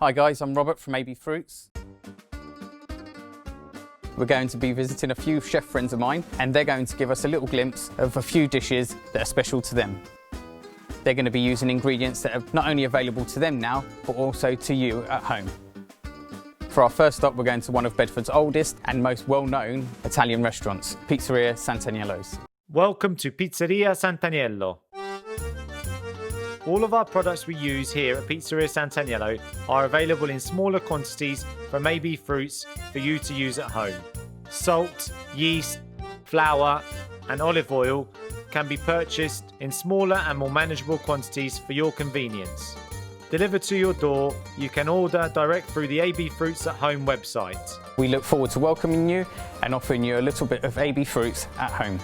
Hi guys, I'm Robert from AB Fruits. We're going to be visiting a few chef friends of mine and they're going to give us a little glimpse of a few dishes that are special to them. They're going to be using ingredients that are not only available to them now, but also to you at home. For our first stop, we're going to one of Bedford's oldest and most well-known Italian restaurants, Pizzeria Santaniello's. Welcome to Pizzeria Santaniello. All of our products we use here at Pizzeria Santaniello are available in smaller quantities from AB Fruits for you to use at home. Salt, yeast, flour and olive oil can be purchased in smaller and more manageable quantities for your convenience. Delivered to your door, you can order direct through the AB Fruits at Home website. We look forward to welcoming you and offering you a little bit of AB Fruits at home.